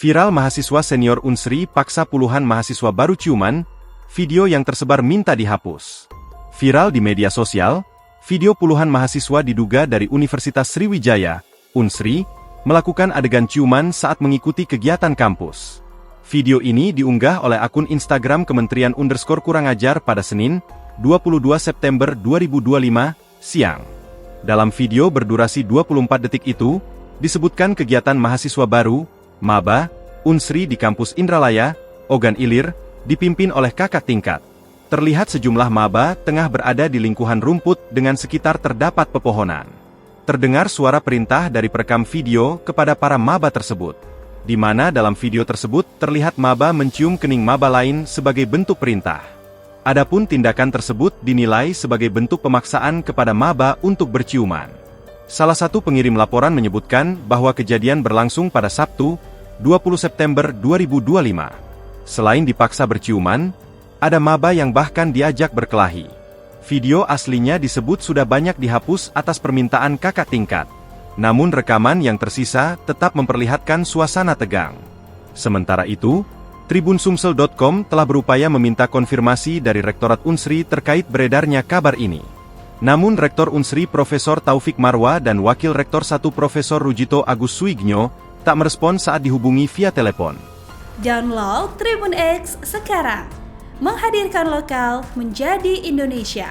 Viral mahasiswa senior Unsri paksa puluhan mahasiswa baru ciuman, video yang tersebar minta dihapus. Viral di media sosial, video puluhan mahasiswa diduga dari Universitas Sriwijaya, Unsri, melakukan adegan ciuman saat mengikuti kegiatan kampus. Video ini diunggah oleh akun Instagram Kementerian _Kurang Ajar pada Senin, 22 September 2025, siang. Dalam video berdurasi 24 detik itu, disebutkan kegiatan mahasiswa baru, Maba, Unsri di kampus Indralaya, Ogan Ilir, dipimpin oleh kakak tingkat. Terlihat sejumlah maba tengah berada di lingkungan rumput dengan sekitar terdapat pepohonan. Terdengar suara perintah dari perekam video kepada para maba tersebut, di mana dalam video tersebut terlihat maba mencium kening maba lain sebagai bentuk perintah. Adapun tindakan tersebut dinilai sebagai bentuk pemaksaan kepada maba untuk berciuman. Salah satu pengirim laporan menyebutkan bahwa kejadian berlangsung pada Sabtu, 20 September 2025. Selain dipaksa berciuman, ada maba yang bahkan diajak berkelahi. Video aslinya disebut sudah banyak dihapus atas permintaan kakak tingkat. Namun rekaman yang tersisa tetap memperlihatkan suasana tegang. Sementara itu, TribunSumsel.com telah berupaya meminta konfirmasi dari Rektorat Unsri terkait beredarnya kabar ini. Namun Rektor Unsri Profesor Taufik Marwa dan Wakil Rektor 1 Profesor Rujito Agus Suigno tak merespon saat dihubungi via telepon. Download Tribun X sekarang, menghadirkan lokal menjadi Indonesia.